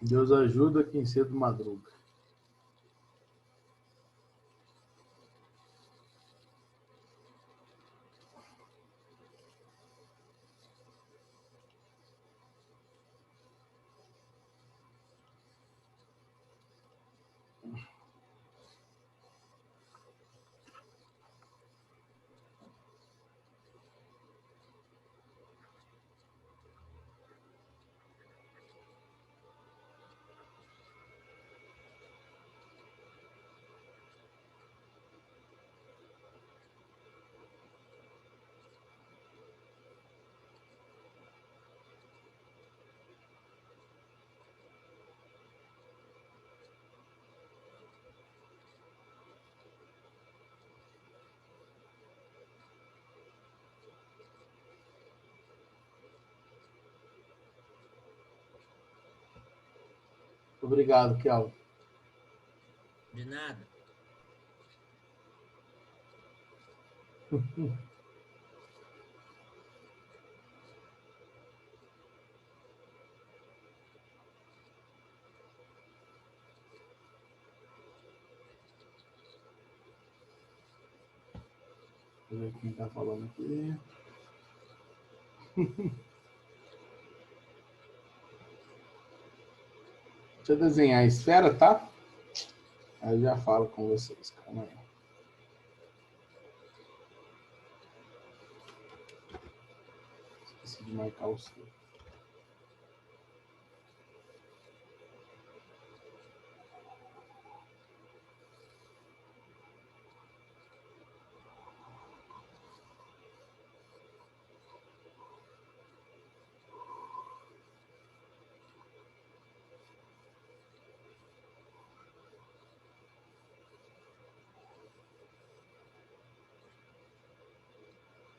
Deus ajuda quem cedo madruga. Obrigado, Kel. De nada. Deixa eu ver quem tá falando aqui. Deixa eu desenhar a esfera, tá? Aí eu já falo com vocês. Calma aí. Esqueci de marcar o seu.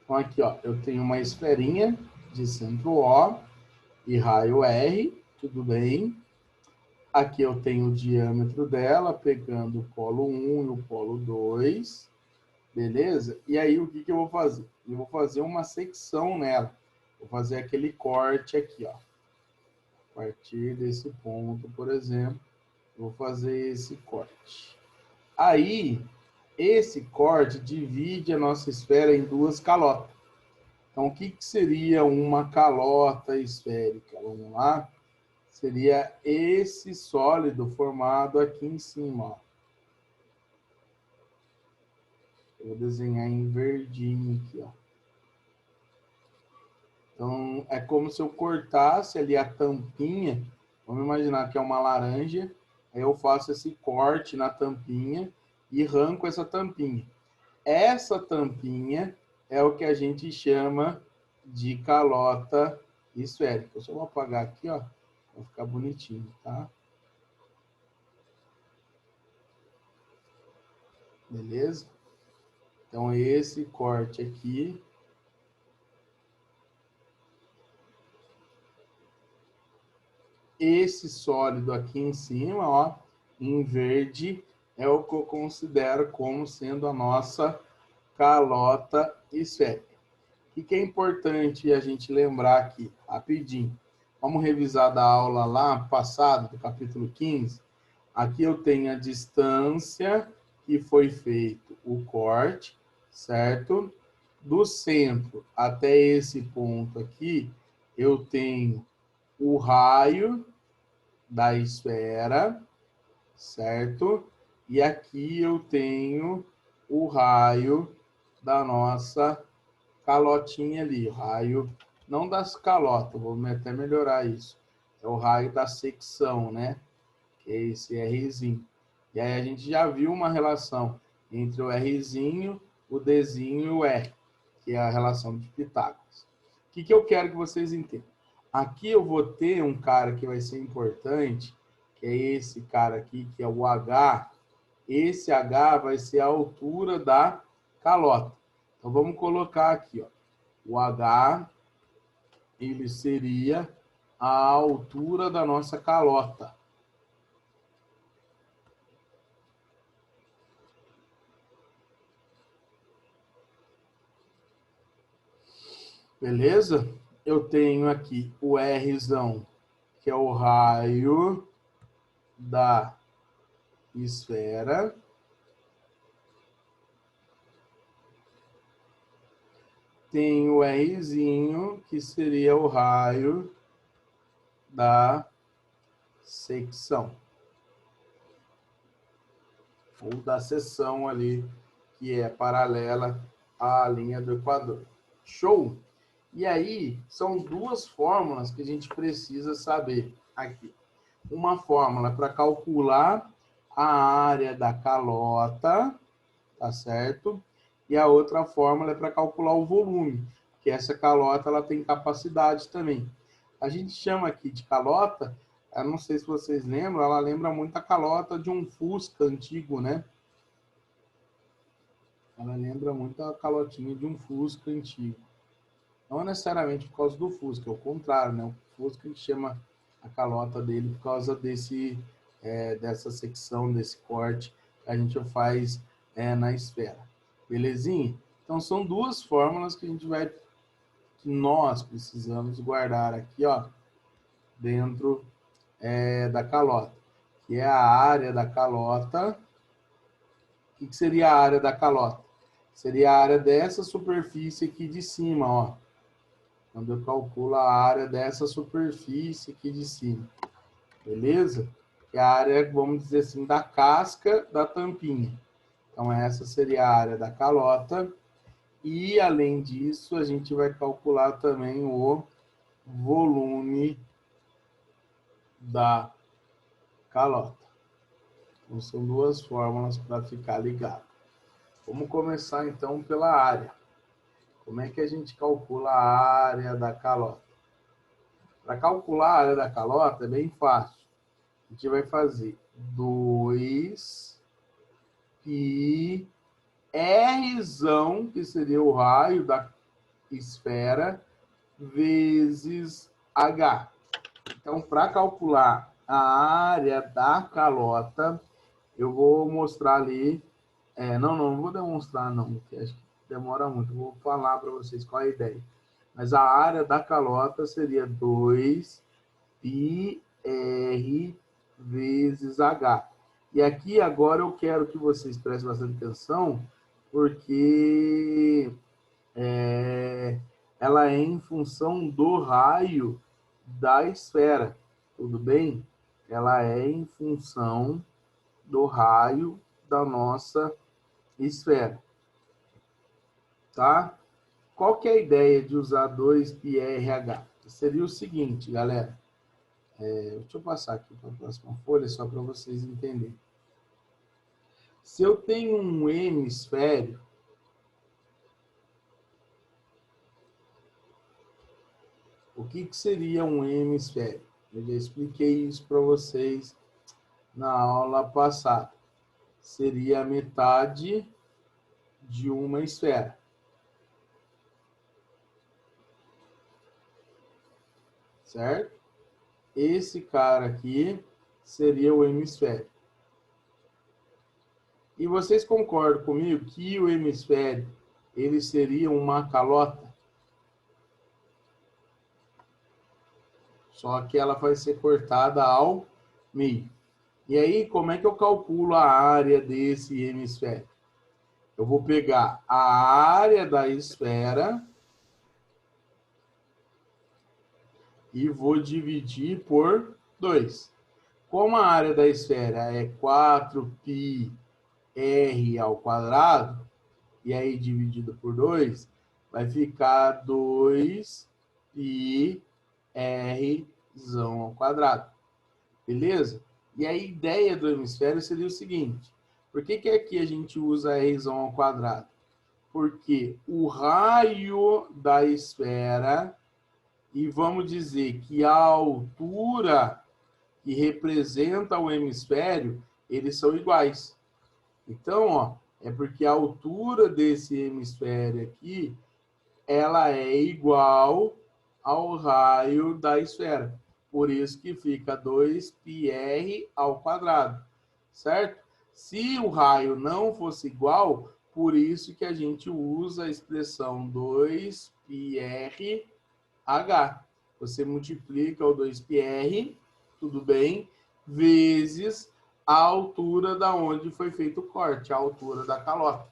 Então aqui, ó, eu tenho uma esferinha de centro O e raio R, tudo bem. Aqui eu tenho o diâmetro dela, pegando o polo 1 e o polo 2, beleza? E aí o que eu vou fazer? Eu vou fazer uma secção nela. Vou fazer aquele corte aqui, ó. A partir desse ponto, por exemplo, eu vou fazer esse corte. Aí, esse corte divide a nossa esfera em duas calotas. Então, o que seria uma calota esférica? Vamos lá. Seria esse sólido formado aqui em cima, ó. Eu vou desenhar em verdinho aqui, ó. Então, é como se eu cortasse ali a tampinha. Vamos imaginar que é uma laranja. Aí eu faço esse corte na tampinha e arranco essa tampinha. Essa tampinha é o que a gente chama de calota esférica. Eu só vou apagar aqui, ó, para ficar bonitinho, tá? Beleza? Então, esse corte aqui. Esse sólido aqui em cima, ó, em verde, é o que eu considero como sendo a nossa calota esférica. O que é importante a gente lembrar aqui, rapidinho? Vamos revisar da aula lá passada, do capítulo 15. Aqui eu tenho a distância que foi feito o corte, certo? Do centro até esse ponto aqui, eu tenho o raio da esfera, certo? E aqui eu tenho o raio da nossa calotinha ali, o raio, não das calotas, vou até melhorar isso, é o raio da secção, né? Que é esse Rzinho. E aí a gente já viu uma relação entre o Rzinho, o Dzinho e o R, que é a relação de Pitágoras. O que eu quero que vocês entendam? Aqui eu vou ter um cara que vai ser importante, que é esse cara aqui, que é o H. Esse H vai ser a altura da calota. Então vamos colocar aqui, ó. O H, ele seria a altura da nossa calota. Beleza? Eu tenho aqui o Rzão, que é o raio da esfera tem o Rzinho, que seria o raio da secção. Ou da seção ali, que é paralela à linha do Equador. Show? E aí, são duas fórmulas que a gente precisa saber aqui. Uma fórmula para calcular a área da calota, tá certo? E a outra fórmula é para calcular o volume, que essa calota ela tem capacidade também. A gente chama aqui de calota, eu não sei se vocês lembram, ela lembra muito a calota de um Fusca antigo, né? Ela lembra muito a calotinha de um Fusca antigo. Não necessariamente por causa do Fusca, é o contrário, né? O Fusca a gente chama a calota dele por causa dessa secção, desse corte que a gente faz na esfera. Belezinha? Então, são duas fórmulas que que nós precisamos guardar aqui, ó, dentro da calota, que é a área da calota. O que seria a área da calota? Seria a área dessa superfície aqui de cima, ó. Quando eu calculo a área dessa superfície aqui de cima. Beleza? Que é a área, vamos dizer assim, da casca da tampinha. Então, essa seria a área da calota. E, além disso, a gente vai calcular também o volume da calota. Então, são duas fórmulas para ficar ligado. Vamos começar, então, pela área. Como é que a gente calcula a área da calota? Para calcular a área da calota é bem fácil. A gente vai fazer 2 pi Rzão, que seria o raio da esfera, vezes H. Então, para calcular a área da calota, eu vou mostrar ali. Não vou demonstrar, não, porque acho que demora muito. Vou falar para vocês qual é a ideia. Mas a área da calota seria 2 pi R vezes H. E aqui agora eu quero que vocês prestem bastante atenção, porque ela é em função do raio da esfera, tudo bem? Ela é em função do raio da nossa esfera, tá? Qual que é a ideia de usar 2πRH? Seria o seguinte, galera. Deixa eu passar aqui para a próxima folha, só para vocês entenderem. Se eu tenho um hemisfério, o que seria um hemisfério? Eu já expliquei isso para vocês na aula passada. Seria a metade de uma esfera. Certo? Esse cara aqui seria o hemisfério. E vocês concordam comigo que o hemisfério ele seria uma calota? Só que ela vai ser cortada ao meio. E aí, como é que eu calculo a área desse hemisfério? Eu vou pegar a área da esfera e vou dividir por 2. Como a área da esfera é 4πr ao quadrado, e aí dividido por 2, vai ficar 2πr ao quadrado. Beleza? E a ideia do hemisfério seria o seguinte. Por que aqui a gente usa r ao quadrado? Porque o raio da esfera, e vamos dizer que a altura que representa o hemisfério, eles são iguais. Então, ó, é porque a altura desse hemisfério aqui, ela é igual ao raio da esfera. Por isso que fica 2πr ao quadrado, certo? Se o raio não fosse igual, por isso que a gente usa a expressão 2πrh. Você multiplica o 2πr, tudo bem, vezes a altura da onde foi feito o corte, a altura da calota.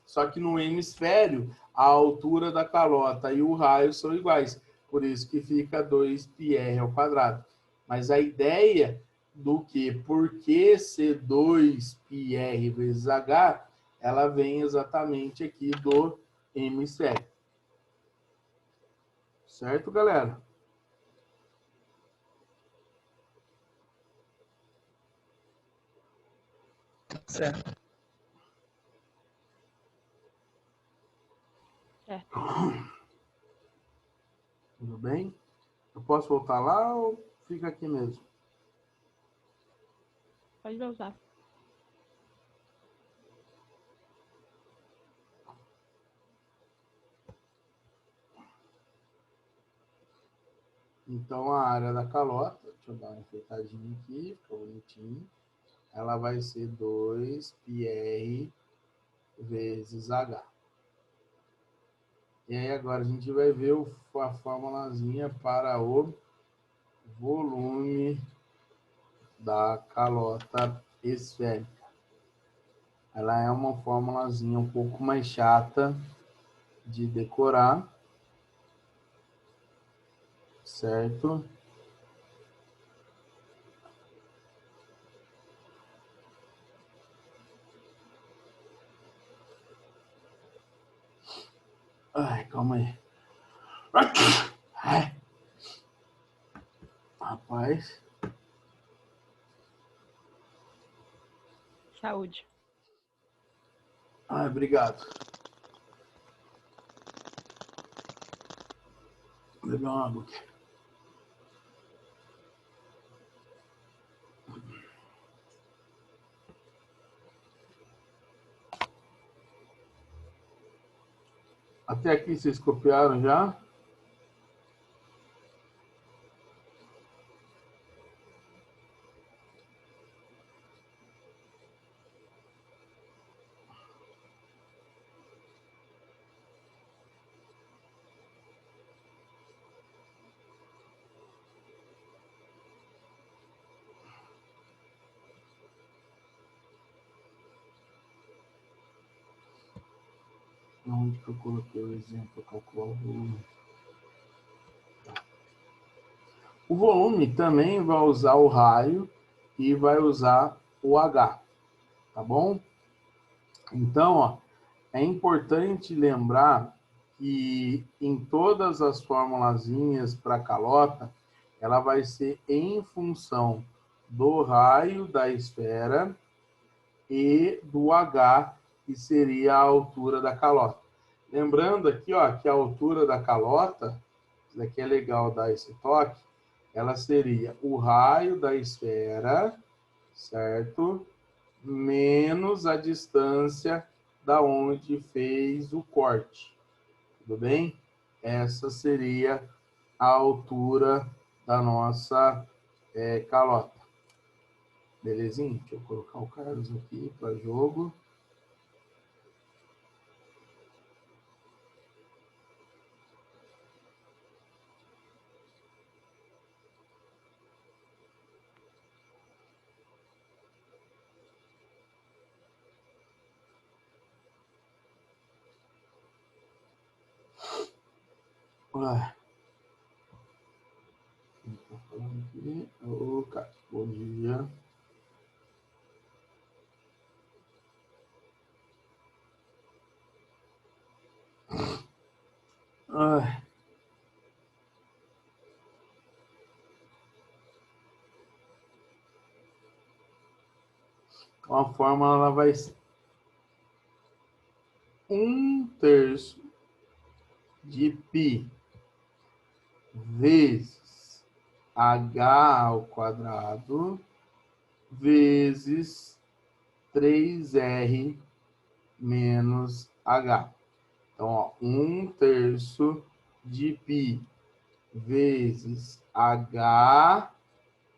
Só que no hemisfério, a altura da calota e o raio são iguais. Por isso que fica 2πr ao quadrado. Mas a ideia do que por que ser 2πr vezes h, ela vem exatamente aqui do hemisfério. Certo, galera? Certo. Tudo bem? Eu posso voltar lá ou fica aqui mesmo? Pode voltar. Então, a área da calota, deixa eu dar uma enfeitadinha aqui, fica bonitinho. Ela vai ser 2πr vezes h. E aí agora a gente vai ver a formulazinha para o volume da calota esférica. Ela é uma formulazinha um pouco mais chata de decorar, certo? Ai, calma aí. Ai. Rapaz. Saúde. Ai, obrigado. Vou beber uma água aqui. Até aqui vocês copiaram já? Onde que eu coloquei o exemplo? Calcular o volume. O volume também vai usar o raio e vai usar o H, tá bom? Então, ó, é importante lembrar que em todas as formulazinhas para calota, ela vai ser em função do raio da esfera e do H, que seria a altura da calota. Lembrando aqui, ó, que a altura da calota, isso daqui é legal dar esse toque, ela seria o raio da esfera, certo? Menos a distância da onde fez o corte. Tudo bem? Essa seria a altura da nossa calota. Belezinha? Deixa eu colocar o Carlos aqui para jogo. Ué. Ô, cara, bom dia. Ai. Então, a fórmula ela vai ser 1/3 de π vezes h ao quadrado vezes 3r menos h. Então, ó, 1/3 de π vezes h,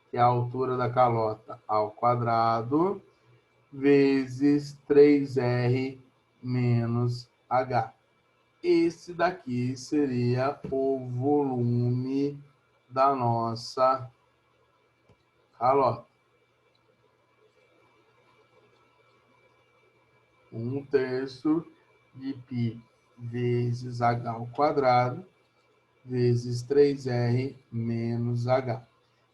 que é a altura da calota, ao quadrado, vezes 3r menos h. Esse daqui seria o volume da nossa calota. 1/3 de π vezes h ao quadrado vezes 3r menos h.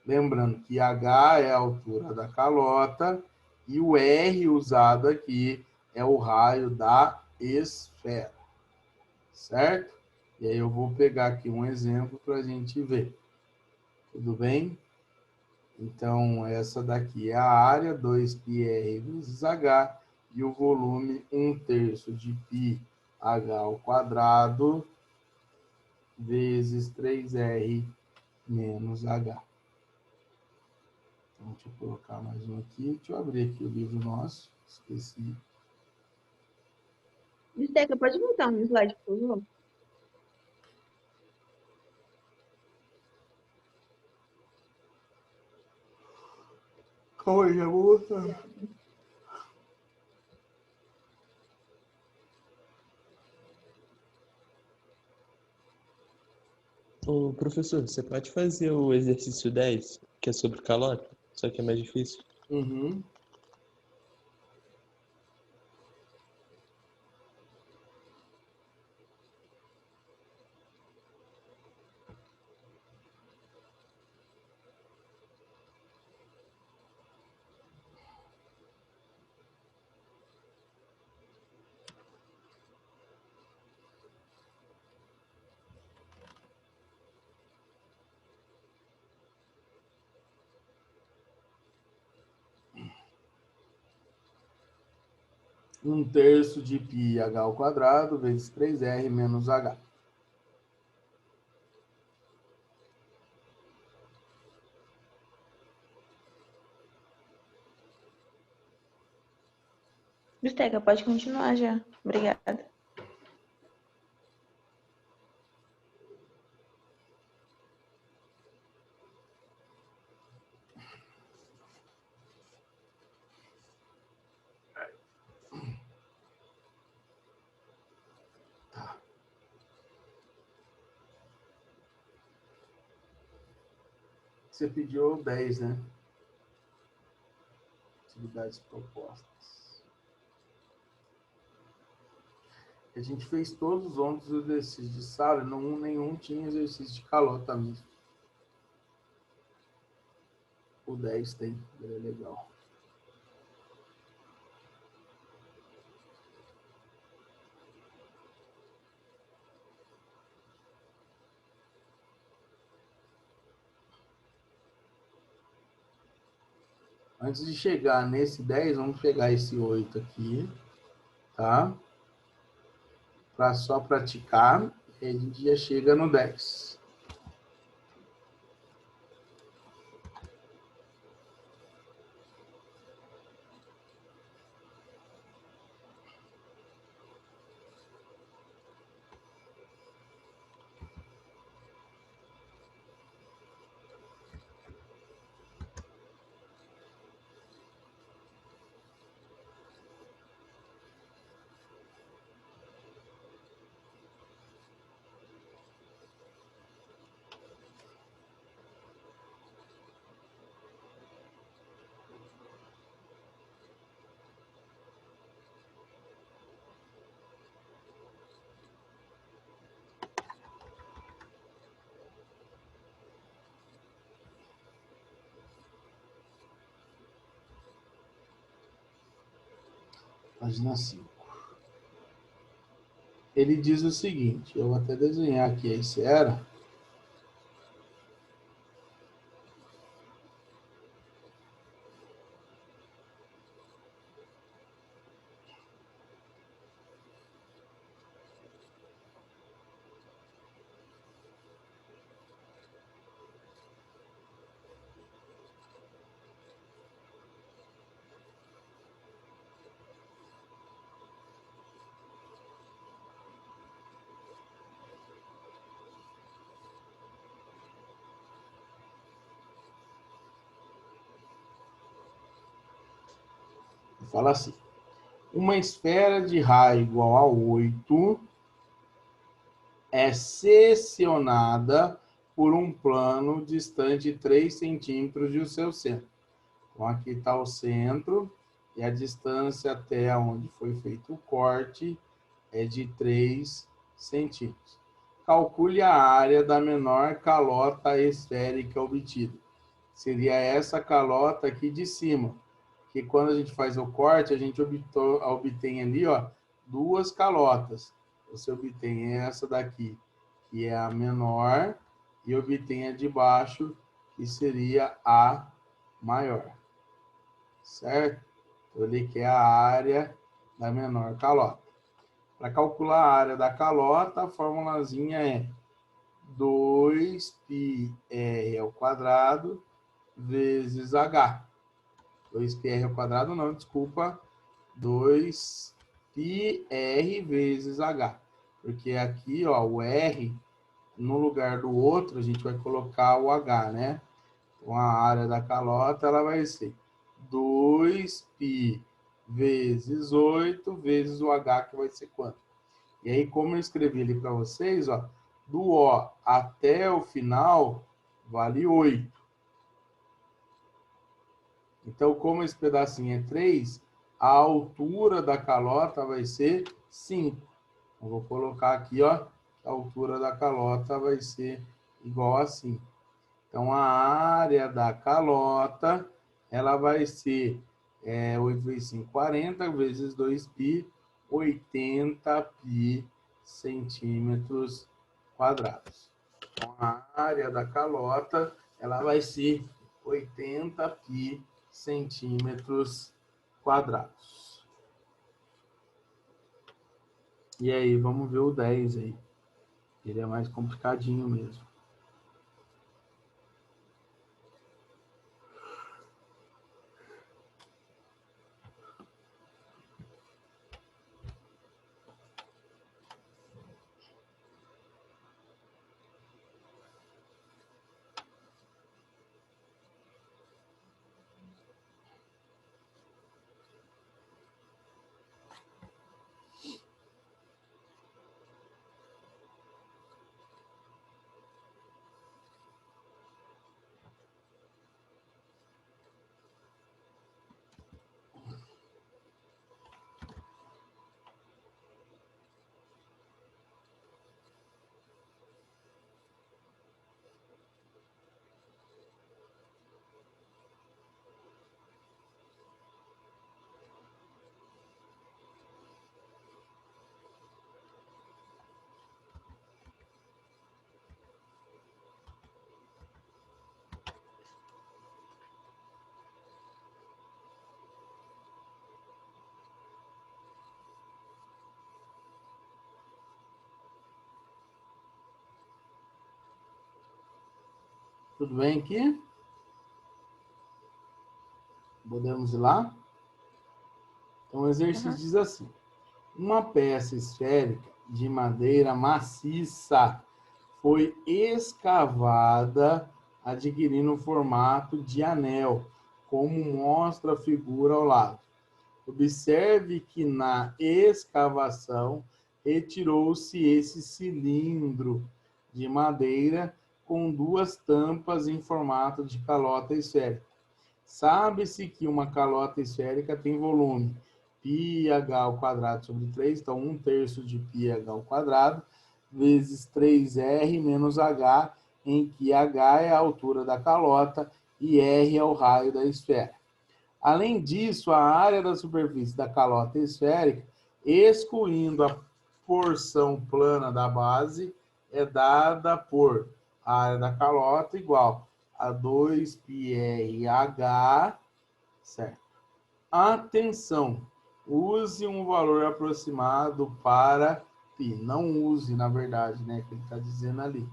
Lembrando que h é a altura da calota e o r usado aqui é o raio da esfera, certo? E aí eu vou pegar aqui um exemplo para a gente ver. Tudo bem? Então, essa daqui é a área, 2πr vezes h, e o volume, 1/3 de πh ao quadrado vezes 3r menos h. Então, deixa eu colocar mais um aqui. Deixa eu abrir aqui o livro nosso. Esqueci. Bisteca, pode voltar um slide, por favor? Calma aí, já vou botar. Ô, professor, você pode fazer o exercício 10, que é sobre calota, só que é mais difícil? Uhum. Um terço de πh ao quadrado vezes 3r menos h. Bisteca, pode continuar já. Obrigada. Você pediu 10, né? Atividades propostas. A gente fez todos os outros exercícios de sala, nenhum tinha exercício de calota mesmo. O 10 tem, é legal. Antes de chegar nesse 10, vamos pegar esse 8 aqui, tá? Para só praticar, e a gente já chega no 10. Página 5. Ele diz o seguinte, eu vou até desenhar aqui a esfera. Fala assim, uma esfera de raio igual a 8 é seccionada por um plano distante 3 centímetros do seu centro. Então, aqui está o centro, e a distância até onde foi feito o corte é de 3 centímetros. Calcule a área da menor calota esférica obtida. Seria essa calota aqui de cima, que quando a gente faz o corte, a gente obtém ali, ó, duas calotas. Você obtém essa daqui, que é a menor, e obtém a de baixo, que seria a maior. Certo? Então, ele quer a área da menor calota. Para calcular a área da calota, a formulazinha é 2πr ao quadrado vezes h. 2πr ao quadrado não, desculpa. 2πr vezes h. Porque aqui, ó, o r, no lugar do outro, a gente vai colocar o h, né? Então, a área da calota, ela vai ser 2π vezes 8 vezes o h, que vai ser quanto? E aí, como eu escrevi ali para vocês, ó, do O até o final, vale 8. Então, como esse pedacinho é 3, a altura da calota vai ser 5. Eu vou colocar aqui, ó, a altura da calota vai ser igual a 5. Então, a área da calota, ela vai ser 8 vezes 5, 40, vezes 2π, 80π centímetros quadrados. Então, a área da calota, ela vai ser 80π centímetros quadrados. E aí, vamos ver o 10 aí. Ele é mais complicadinho mesmo. Tudo bem aqui? Podemos ir lá? Então, o exercício diz assim. Uma peça esférica de madeira maciça foi escavada, adquirindo o formato de anel, como mostra a figura ao lado. Observe que na escavação retirou-se esse cilindro de madeira com duas tampas em formato de calota esférica. Sabe-se que uma calota esférica tem volume πh ao quadrado sobre 3, então 1/3 de πh ao quadrado, vezes 3r menos h, em que h é a altura da calota e r é o raio da esfera. Além disso, a área da superfície da calota esférica, excluindo a porção plana da base, é dada por a área da calota igual a 2πrh, certo? Atenção, use um valor aproximado para π. Não use, na verdade, né, que ele está dizendo ali.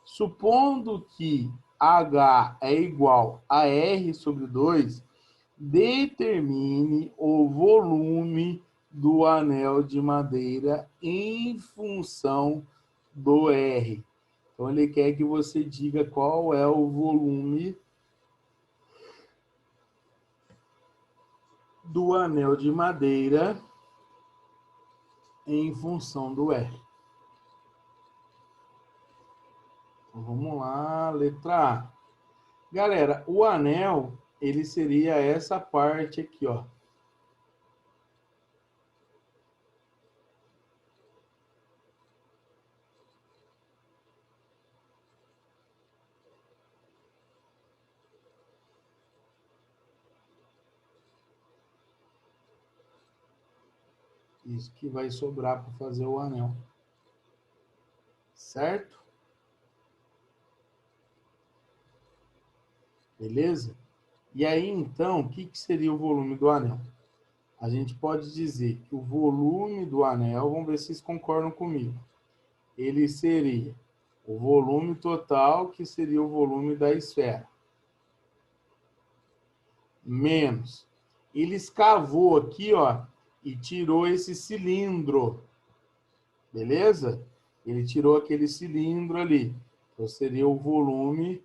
Supondo que h é igual a r sobre 2, determine o volume do anel de madeira em função do R. Então, ele quer que você diga qual é o volume do anel de madeira em função do R. Então, vamos lá, letra A. Galera, o anel, ele seria essa parte aqui, ó. Isso que vai sobrar para fazer o anel. Certo? Beleza? E aí, então, o que seria o volume do anel? A gente pode dizer que o volume do anel, vamos ver se vocês concordam comigo, ele seria o volume total, que seria o volume da esfera, menos. Ele escavou aqui, ó, e tirou esse cilindro. Beleza? Ele tirou aquele cilindro ali. Então, seria o volume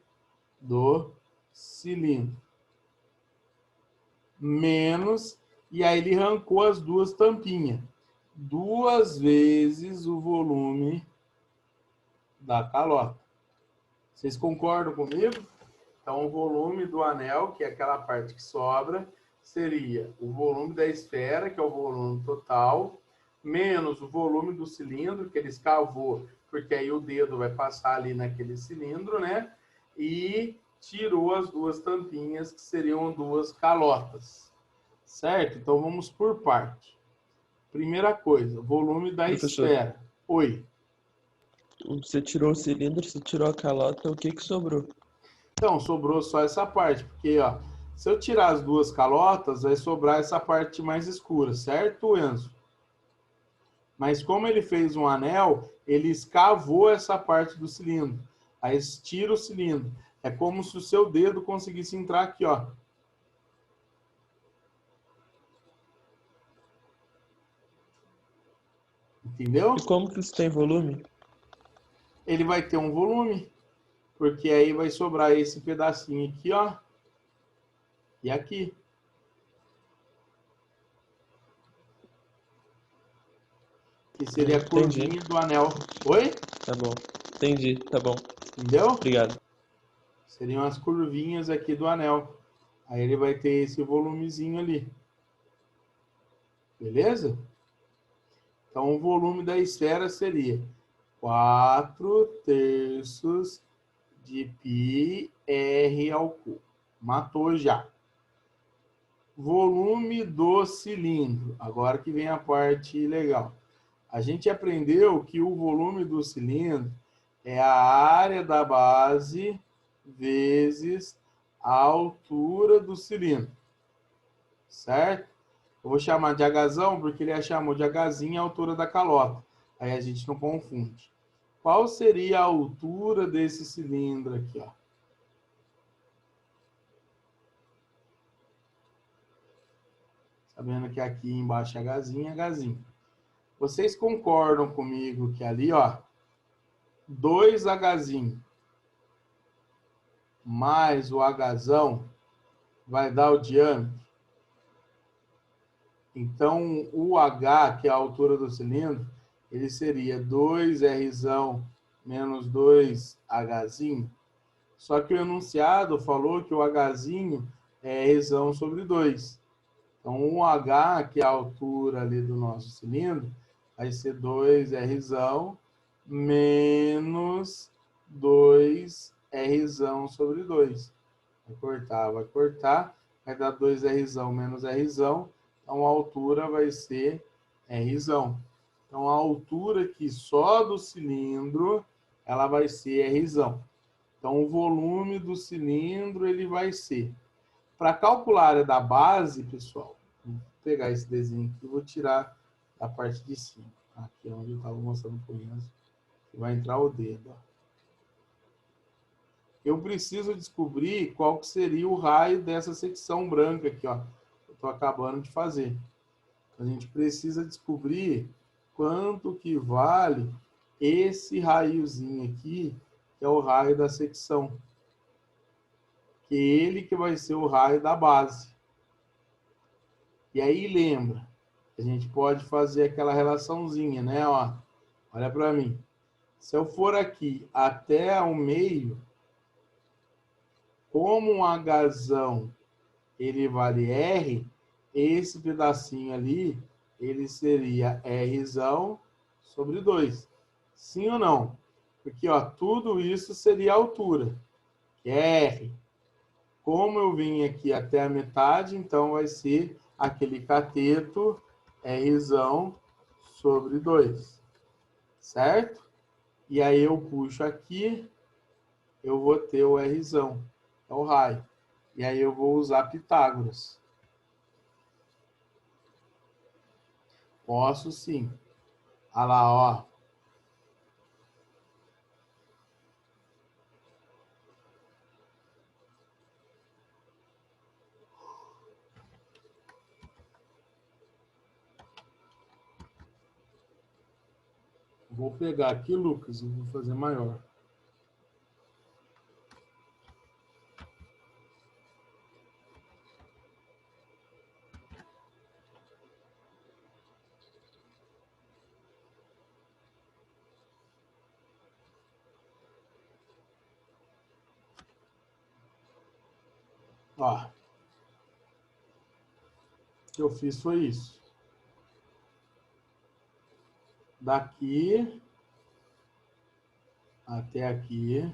do cilindro. Menos, e aí ele arrancou as duas tampinhas. 2 vezes o volume da calota. Vocês concordam comigo? Então, o volume do anel, que é aquela parte que sobra, seria o volume da esfera, que é o volume total, menos o volume do cilindro, que ele escavou, porque aí o dedo vai passar ali naquele cilindro, né? E tirou as duas tampinhas, que seriam 2 calotas. Certo? Então, vamos por parte. Primeira coisa, volume da Professor. esfera. Oi. Você tirou o cilindro, você tirou a calota, o que sobrou? Então, sobrou só essa parte, porque, ó, se eu tirar as 2 calotas, vai sobrar essa parte mais escura, certo, Enzo? Mas como ele fez um anel, ele escavou essa parte do cilindro. Aí tira o cilindro. É como se o seu dedo conseguisse entrar aqui, ó. Entendeu? E como que isso tem volume? Ele vai ter um volume, porque aí vai sobrar esse pedacinho aqui, ó. E aqui. Que seria a curvinha Entendi. do anel. Oi? Tá bom. Entendi, tá bom. Entendeu? Obrigado. Seriam as curvinhas aqui do anel. Aí ele vai ter esse volumezinho ali. Beleza? Então, o volume da esfera seria 4/3 de πr ao cubo. Matou já. Volume do cilindro. Agora que vem a parte legal. A gente aprendeu que o volume do cilindro é a área da base vezes a altura do cilindro. Certo? Eu vou chamar de Hzão porque ele chamou de Hzinho a altura da calota. Aí a gente não confunde. Qual seria a altura desse cilindro aqui, ó? Sabendo que aqui embaixo é Hzinho. Vocês concordam comigo que ali, ó, 2Hzinho mais o Hzão vai dar o diâmetro? Então, o H, que é a altura do cilindro, ele seria 2Rzão menos 2Hzinho. Só que o enunciado falou que o Hzinho é Rzão sobre 2. Então, o H, que é a altura ali do nosso cilindro, vai ser 2Rzão menos 2Rzão sobre 2. Vai cortar, vai dar 2Rzão menos Rzão. Então, a altura vai ser Rzão. Então, a altura aqui só do cilindro, ela vai ser Rzão. Então, o volume do cilindro, ele vai ser. Para calcular a área da base, pessoal, vou pegar esse desenho aqui e vou tirar a parte de cima. Aqui é onde eu estava mostrando para o Enzo. Vai entrar o dedo, ó. Eu preciso descobrir qual que seria o raio dessa secção branca aqui, ó. Eu estou acabando de fazer. A gente precisa descobrir quanto que vale esse raiozinho aqui, que é o raio da secção. Que é ele que vai ser o raio da base. E aí lembra, a gente pode fazer aquela relaçãozinha, né? Ó, olha para mim. Se eu for aqui até o meio, como um Hzão ele vale R, esse pedacinho ali, ele seria Rzão sobre 2. Sim ou não? Porque, ó, tudo isso seria a altura, que é R. Como eu vim aqui até a metade, então vai ser aquele cateto Rzão sobre 2, certo? E aí eu puxo aqui, eu vou ter o Rzão, é o raio. E aí eu vou usar Pitágoras. Posso sim. Olha lá, ó. Vou pegar aqui, Lucas, e vou fazer maior. Ó. O que eu fiz foi isso. Daqui até aqui,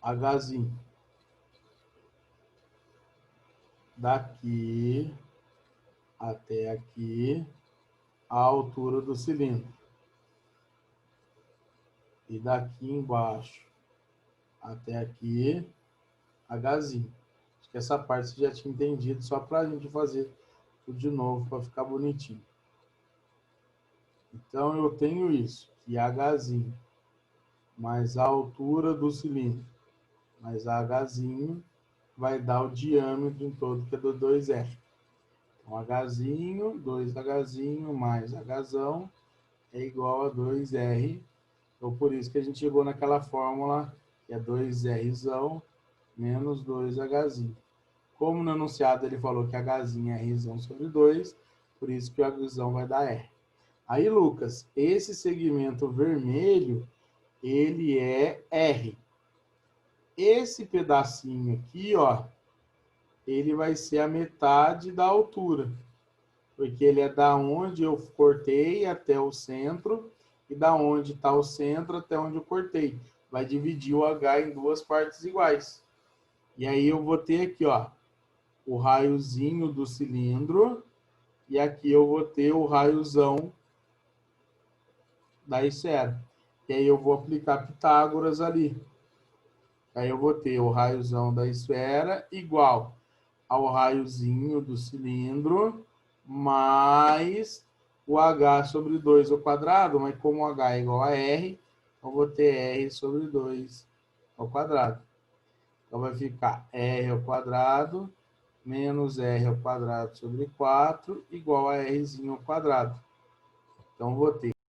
Hzinho. Daqui até aqui, a altura do cilindro. E daqui embaixo até aqui, Hzinho. Acho que essa parte você já tinha entendido, só para a gente fazer tudo de novo, para ficar bonitinho. Então, eu tenho isso, que Hzinho mais a altura do cilindro, mais Hzinho vai dar o diâmetro em todo, que é do 2R. Então, Hzinho, 2Hzinho mais Hzão é igual a 2R. Então, por isso que a gente chegou naquela fórmula, que é 2Rzão menos 2Hzinho. Como no enunciado ele falou que Hzinho é Rzão sobre 2, por isso que o Hzão vai dar R. Aí, Lucas, esse segmento vermelho, ele é R. Esse pedacinho aqui, ó, ele vai ser a metade da altura, porque ele é da onde eu cortei até o centro e da onde está o centro até onde eu cortei. Vai dividir o H em duas partes iguais. E aí eu vou ter aqui, ó, o raiozinho do cilindro e aqui eu vou ter o raiozão da esfera. E aí eu vou aplicar Pitágoras ali. Aí eu vou ter o raiozão da esfera igual ao raiozinho do cilindro mais o H sobre 2 ao quadrado, mas como o H é igual a R, eu vou ter R sobre 2 ao quadrado. Então vai ficar R ao quadrado menos R ao quadrado sobre 4 igual a Rzinho ao quadrado. Então vou ter